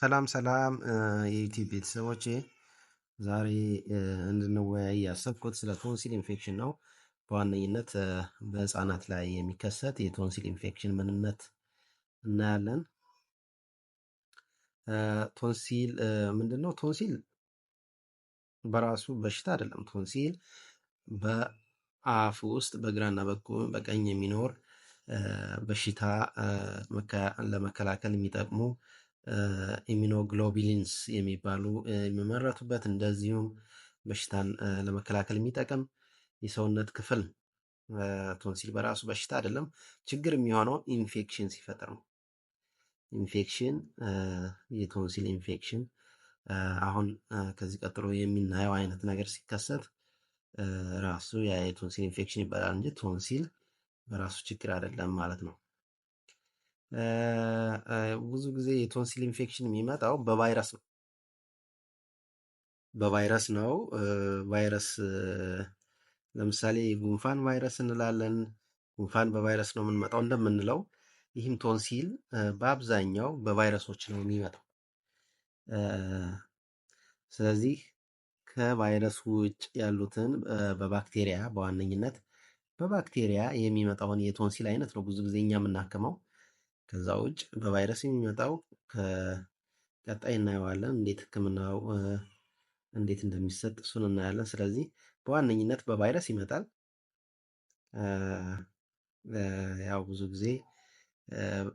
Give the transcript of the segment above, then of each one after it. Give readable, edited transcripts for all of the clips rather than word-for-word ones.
ሰላም ሰላም የዩቲዩብ ቤተሰቦቼ ዛሬ እንድንወያይ ያሰብኩት ስለ ቶንሲል ኢንፌክሽን ነው። በዋነኝነት በህፃናት ላይ የሚከሰት የቶንሲል ኢንፌክሽን ምንነት እናያለን። ቶንሲል ምንድን ነው? ቶንሲል በራሱ በሽታ አይደለም። ቶንሲል በአፍ ውስጥ በግራና በቀኝ የሚኖር በሽታ ለመከላከል የሚጠቅሙ ኢሚኖግሎቢሊንስ የሚባሉ የሚመረቱበት እንደዚሁም በሽታን ለመከላከል የሚጠቅም የሰውነት ክፍል ነው። ቶንሲል በራሱ በሽታ አይደለም። ችግር የሚሆነው ኢንፌክሽን ሲፈጠር ነው። ኢንፌክሽን የቶንሲል ኢንፌክሽን አሁን ከዚህ ቀጥሎ የምናየው አይነት ነገር ሲከሰት ራሱ የቶንሲል ኢንፌክሽን ይባላል እንጂ ቶንሲል በራሱ ችግር አይደለም ማለት ነው። ብዙ ጊዜ የቶንሲል ኢንፌክሽን የሚመጣው በቫይረስ ነው። ቫይረስ ለምሳሌ ጉንፋን ቫይረስ እንላለን። ጉንፋን በቫይረስ ነው የምንመጣው እንደምንለው፣ ይህም ቶንሲል በአብዛኛው በቫይረሶች ነው የሚመጣው። ስለዚህ ከቫይረስ ውጭ ያሉትን በባክቴሪያ በዋነኝነት በባክቴሪያ የሚመጣውን የቶንሲል አይነት ነው ብዙ ጊዜ እኛ የምናክመው። ከዛ ውጭ በቫይረስ የሚመጣው ቀጣይ እናየዋለን። እንዴት ህክምናው እንዴት እንደሚሰጥ እሱን እናያለን። ስለዚህ በዋነኝነት በቫይረስ ይመጣል። ያው ብዙ ጊዜ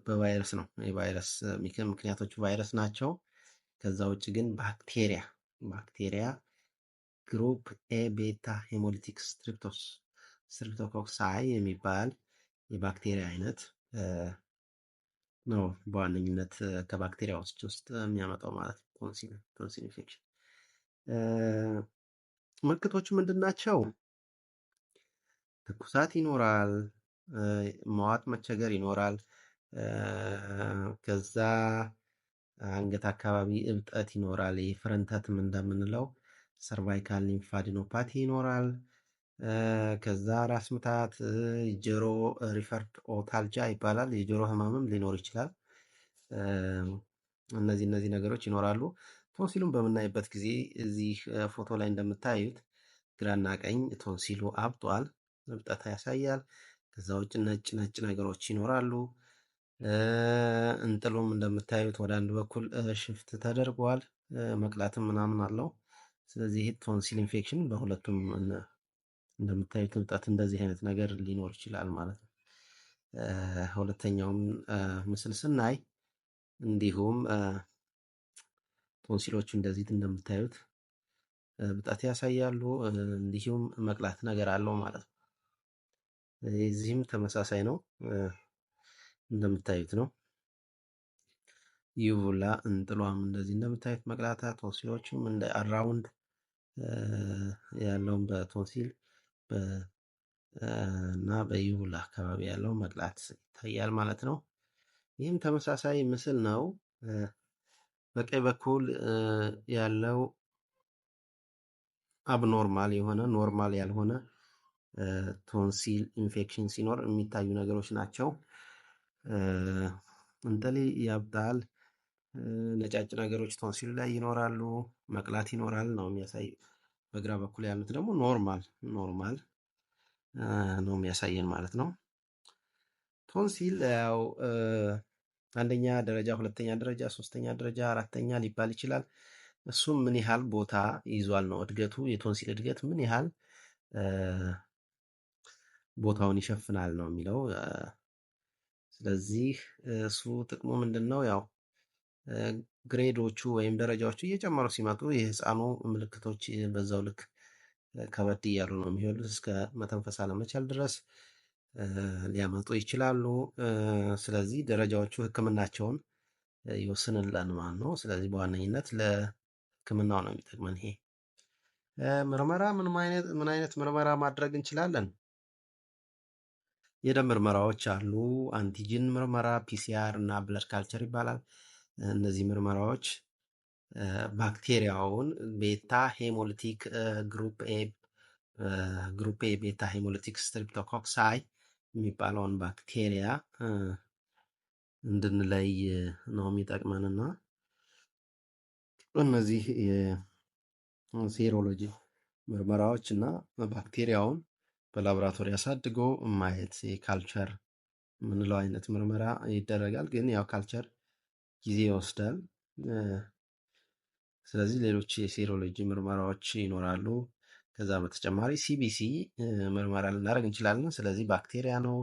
በቫይረስ ነው። የቫይረስ ምክንያቶቹ ቫይረስ ናቸው። ከዛ ውጭ ግን ባክቴሪያ ግሩፕ ኤ ቤታ ሄሞሊቲክ ስትሪፕቶኮክሳይ የሚባል የባክቴሪያ አይነት ነው በዋነኝነት ከባክቴሪያዎች ውስጥ የሚያመጣው ማለት ነው ቶንሲል ኢንፌክሽን። ምልክቶቹ ምንድን ናቸው? ትኩሳት ይኖራል፣ መዋጥ መቸገር ይኖራል፣ ከዛ አንገት አካባቢ እብጠት ይኖራል። ፍረንተትም እንደምንለው ሰርቫይካል ሊምፋዲኖፓቲ ይኖራል። ከዛ ራስ ምታት፣ ጆሮ ሪፈርድ ኦታልጃ ይባላል። የጆሮ ህመምም ሊኖር ይችላል። እነዚህ ነገሮች ይኖራሉ። ቶንሲሉን በምናይበት ጊዜ እዚህ ፎቶ ላይ እንደምታዩት ግራና ቀኝ ቶንሲሉ አብጧል፣ እብጠት ያሳያል። ከዛ ውጭ ነጭ ነገሮች ይኖራሉ። እንጥሉም እንደምታዩት ወደ አንድ በኩል ሽፍት ተደርጓል፣ መቅላትም ምናምን አለው። ስለዚህ ቶንሲል ኢንፌክሽን በሁለቱም እንደምታዩት እብጠት እንደዚህ አይነት ነገር ሊኖር ይችላል ማለት ነው። ሁለተኛውም ምስል ስናይ እንዲሁም ቶንሲሎቹ እንደዚህ እንደምታዩት እብጠት ያሳያሉ፣ እንዲሁም መቅላት ነገር አለው ማለት ነው። እዚህም ተመሳሳይ ነው፣ እንደምታዩት ነው። ዩቡላ እንጥሏም እንደዚህ እንደምታዩት መቅላታ፣ ቶንሲሎቹም እንደ አራውንድ ያለውን በቶንሲል እና በዩቡላ አካባቢ ያለው መቅላት ይታያል ማለት ነው። ይህም ተመሳሳይ ምስል ነው። በቀኝ በኩል ያለው አብኖርማል የሆነ ኖርማል ያልሆነ ቶንሲል ኢንፌክሽን ሲኖር የሚታዩ ነገሮች ናቸው። እንጥል ያብጣል፣ ነጫጭ ነገሮች ቶንሲል ላይ ይኖራሉ፣ መቅላት ይኖራል ነው የሚያሳይ። በግራ በኩል ያሉት ደግሞ ኖርማል ነው የሚያሳየን ማለት ነው። ቶንሲል ያው አንደኛ ደረጃ፣ ሁለተኛ ደረጃ፣ ሶስተኛ ደረጃ፣ አራተኛ ሊባል ይችላል። እሱም ምን ያህል ቦታ ይዟል ነው እድገቱ። የቶንሲል እድገት ምን ያህል ቦታውን ይሸፍናል ነው የሚለው። ስለዚህ እሱ ጥቅሙ ምንድን ነው? ያው ግሬዶቹ ወይም ደረጃዎቹ እየጨመሩ ሲመጡ የህፃኑ ምልክቶች በዛው ልክ ከበድ እያሉ ነው የሚሄዱት። እስከ መተንፈስ አለመቻል ድረስ ሊያመጡ ይችላሉ። ስለዚህ ደረጃዎቹ ህክምናቸውን ይወስንላል ማለት ነው። ስለዚህ በዋነኝነት ለህክምናው ነው የሚጠቅመን። ይሄ ምርመራ ምን አይነት ምርመራ ማድረግ እንችላለን? የደም ምርመራዎች አሉ። አንቲጂን ምርመራ፣ ፒሲአር እና ብለድ ካልቸር ይባላል። እነዚህ ምርመራዎች ባክቴሪያውን ቤታ ሄሞሊቲክ ግሩፕ ኤ ቤታ ሄሞሊቲክ ስትሪፕቶኮክሳይ የሚባለውን ባክቴሪያ እንድንለይ ነው የሚጠቅመንና እነዚህ የሴሮሎጂ ምርመራዎች እና ባክቴሪያውን በላቦራቶሪ አሳድጎ ማየት የካልቸር የምንለው አይነት ምርመራ ይደረጋል። ግን ያው ካልቸር ጊዜ ይወስዳል። ስለዚህ ሌሎች የሴሮሎጂ ምርመራዎች ይኖራሉ። ከዛ በተጨማሪ ሲቢሲ ምርመራ ልናደርግ እንችላለን። ስለዚህ ባክቴሪያ ነው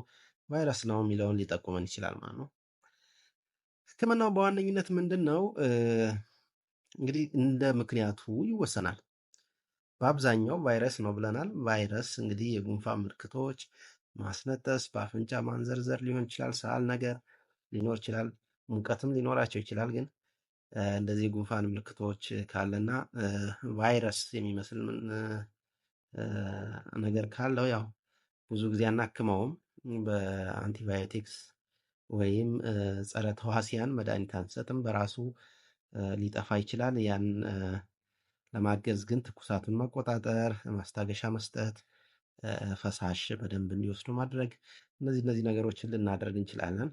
ቫይረስ ነው የሚለውን ሊጠቁመን ይችላል ማለት ነው። ሕክምናው በዋነኝነት ምንድን ነው? እንግዲህ እንደ ምክንያቱ ይወሰናል። በአብዛኛው ቫይረስ ነው ብለናል። ቫይረስ እንግዲህ የጉንፋን ምልክቶች ማስነጠስ፣ በአፍንጫ ማንዘርዘር ሊሆን ይችላል፣ ሳል ነገር ሊኖር ይችላል፣ ሙቀትም ሊኖራቸው ይችላል። ግን እንደዚህ የጉንፋን ምልክቶች ካለና ቫይረስ የሚመስል ነገር ካለው ያው ብዙ ጊዜ አናክመውም። በአንቲባዮቲክስ ወይም ጸረ ተዋሲያን መድኃኒት አንሰጥም። በራሱ ሊጠፋ ይችላል። ያን ለማገዝ ግን ትኩሳቱን መቆጣጠር፣ ማስታገሻ መስጠት፣ ፈሳሽ በደንብ እንዲወስዱ ማድረግ፣ እነዚህ ነገሮችን ልናደርግ እንችላለን።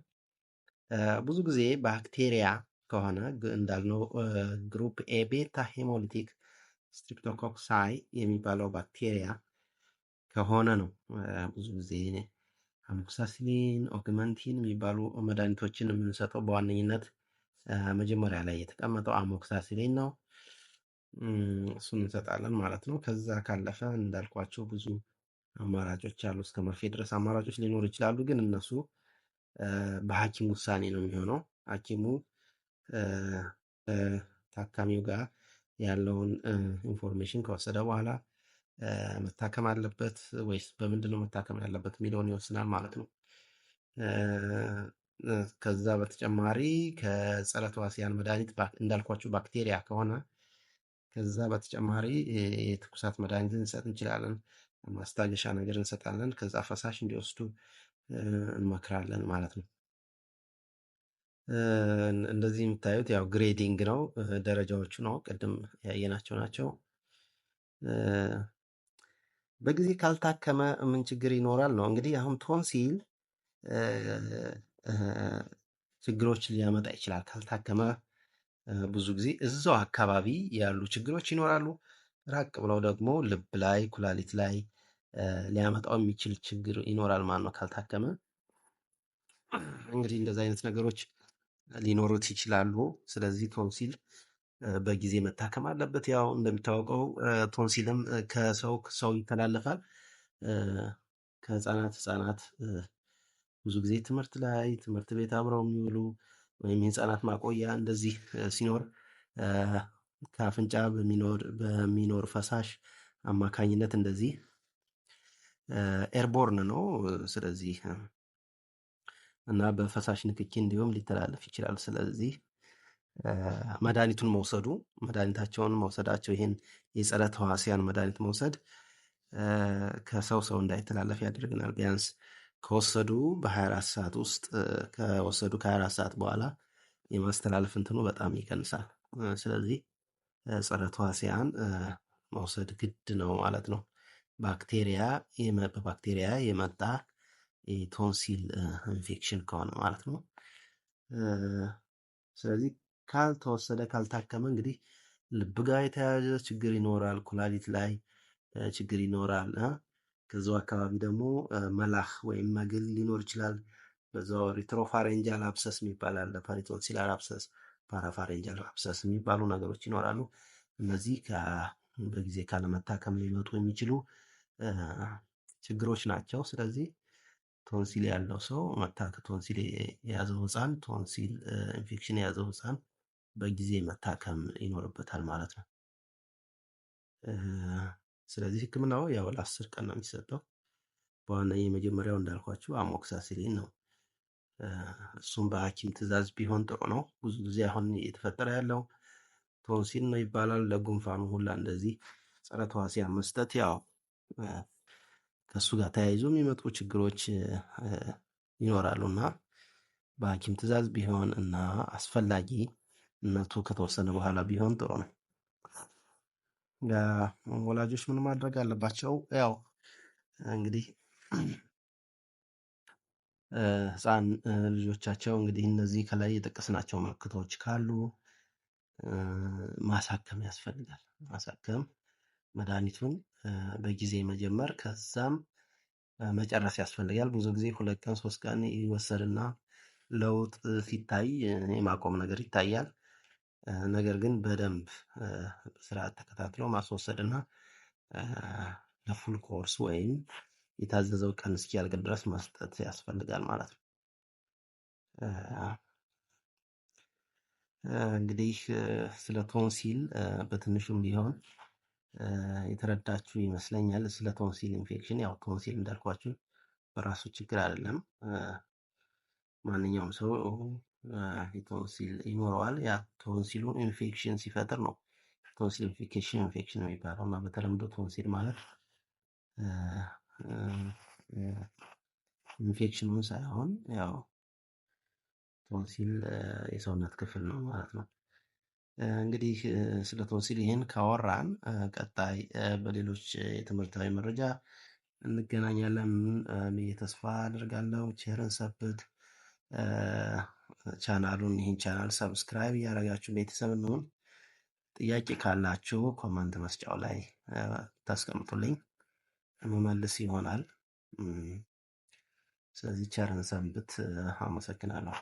ብዙ ጊዜ ባክቴሪያ ከሆነ እንዳልነው ግሩፕ ኤ ቤታ ሄሞሊቲክ ስትሪፕቶኮክሳይ የሚባለው ባክቴሪያ ከሆነ ነው ብዙ ጊዜ አሞክሳሲሊን፣ ኦግመንቲን የሚባሉ መድኃኒቶችን የምንሰጠው። በዋነኝነት መጀመሪያ ላይ የተቀመጠው አሞክሳሲሊን ነው። እሱን እንሰጣለን ማለት ነው። ከዛ ካለፈ እንዳልኳቸው ብዙ አማራጮች አሉ። እስከ መርፌ ድረስ አማራጮች ሊኖሩ ይችላሉ። ግን እነሱ በሐኪም ውሳኔ ነው የሚሆነው። ሐኪሙ ታካሚው ጋር ያለውን ኢንፎርሜሽን ከወሰደ በኋላ መታከም አለበት ወይስ በምንድን ነው መታከም ያለበት የሚለውን ይወስናል ማለት ነው። ከዛ በተጨማሪ ከጸረ ተዋሲያን መድኃኒት እንዳልኳችሁ ባክቴሪያ ከሆነ ከዛ በተጨማሪ የትኩሳት መድኃኒት እንሰጥ እንችላለን። ማስታገሻ ነገር እንሰጣለን። ከዛ ፈሳሽ እንዲወስዱ እንመክራለን ማለት ነው። እንደዚህ የምታዩት ያው ግሬዲንግ ነው፣ ደረጃዎቹ ነው፣ ቅድም ያየናቸው ናቸው። በጊዜ ካልታከመ ምን ችግር ይኖራል ነው እንግዲህ። አሁን ቶንሲል ችግሮች ሊያመጣ ይችላል ካልታከመ። ብዙ ጊዜ እዛው አካባቢ ያሉ ችግሮች ይኖራሉ። ራቅ ብለው ደግሞ ልብ ላይ፣ ኩላሊት ላይ ሊያመጣው የሚችል ችግር ይኖራል ማለት ነው ካልታከመ። እንግዲህ እንደዚህ አይነት ነገሮች ሊኖሩት ይችላሉ። ስለዚህ ቶንሲል በጊዜ መታከም አለበት። ያው እንደሚታወቀው ቶንሲልም ከሰው ሰው ይተላለፋል። ከህፃናት ብዙ ጊዜ ትምህርት ቤት አብረው የሚውሉ ወይም የህፃናት ማቆያ እንደዚህ ሲኖር ከአፍንጫ በሚኖር ፈሳሽ አማካኝነት እንደዚህ ኤርቦርን ነው። ስለዚህ እና በፈሳሽ ንክኪ እንዲሁም ሊተላለፍ ይችላል። ስለዚህ መድኃኒታቸውን መውሰዳቸው ይሄን የጸረ ተዋሲያን መድኃኒት መውሰድ ከሰው እንዳይተላለፍ ያደርግናል። ቢያንስ ከወሰዱ በ24 ሰዓት ውስጥ ከወሰዱ ከ24 ሰዓት በኋላ የማስተላለፍ እንትኑ በጣም ይቀንሳል። ስለዚህ ጸረ ተዋሲያን መውሰድ ግድ ነው ማለት ነው። በባክቴሪያ የመጣ የቶንሲል ኢንፌክሽን ከሆነ ማለት ነው። ስለዚህ ካልተወሰደ ካልታከመ እንግዲህ ልብ ጋር የተያያዘ ችግር ይኖራል፣ ኩላሊት ላይ ችግር ይኖራል። ከዛው አካባቢ ደግሞ መላህ ወይም መግል ሊኖር ይችላል። በዛው ሪትሮፋሬንጃል አብሰስ የሚባል አለ። ፐሪቶንሲላር አብሰስ፣ ፓራፋሬንጃል አብሰስ የሚባሉ ነገሮች ይኖራሉ። እነዚህ በጊዜ ካለመታከም ሊመጡ የሚችሉ ችግሮች ናቸው። ስለዚህ ቶንሲል ያለው ሰው ቶንሲል የያዘው ህፃን ቶንሲል ኢንፌክሽን የያዘው ህፃን በጊዜ መታከም ይኖርበታል ማለት ነው። ስለዚህ ህክምናው ያው ለ10 ቀን ነው የሚሰጠው። በዋና የመጀመሪያው እንዳልኳችሁ አሞክሳሲሊን ነው። እሱም በሐኪም ትዕዛዝ ቢሆን ጥሩ ነው። ብዙ ጊዜ አሁን እየተፈጠረ ያለው ቶንሲል ነው ይባላል። ለጉንፋኑ ሁላ እንደዚህ ጸረ ተዋሲያን መስጠት ያው ከእሱ ጋር ተያይዞ የሚመጡ ችግሮች ይኖራሉ እና በሐኪም ትዕዛዝ ቢሆን እና አስፈላጊነቱ ከተወሰነ በኋላ ቢሆን ጥሩ ነው። ወላጆች ምን ማድረግ አለባቸው? ያው እንግዲህ ህፃን ልጆቻቸው እንግዲህ እነዚህ ከላይ የጠቀስናቸው ምልክቶች ካሉ ማሳከም ያስፈልጋል። ማሳከም መድኃኒቱን በጊዜ መጀመር ከዛም መጨረስ ያስፈልጋል። ብዙ ጊዜ 2 ቀን 3 ቀን ይወሰድና ለውጥ ሲታይ የማቆም ነገር ይታያል። ነገር ግን በደንብ ስርዓት ተከታትሎ ማስወሰድና ለፉል ኮርስ ወይም የታዘዘው ቀን እስኪያልቅ ድረስ መስጠት ያስፈልጋል ማለት ነው። እንግዲህ ስለ ቶንሲል በትንሹም ቢሆን የተረዳችሁ ይመስለኛል። ስለ ቶንሲል ኢንፌክሽን ያው ቶንሲል እንዳልኳችሁ በራሱ ችግር አይደለም። ማንኛውም ሰው ቶንሲል ይኖረዋል። ያ ቶንሲሉ ኢንፌክሽን ሲፈጥር ነው ቶንሲል ኢንፌክሽን የሚባለው እና በተለምዶ ቶንሲል ማለት ኢንፌክሽኑን ሳይሆን ያው ቶንሲል የሰውነት ክፍል ነው ማለት ነው። እንግዲህ ስለ ቶንሲል ይህን ካወራን ቀጣይ በሌሎች የትምህርታዊ መረጃ እንገናኛለን ብዬ ተስፋ አደርጋለሁ። ቸርን ሰንብት። ቻናሉን ይህን ቻናል ሰብስክራይብ እያደረጋችሁ ቤተሰብ እንሁን። ጥያቄ ካላችሁ ኮመንት መስጫው ላይ ታስቀምጡልኝ መመልስ ይሆናል። ስለዚህ ቸርን ሰንብት። አመሰግናለሁ።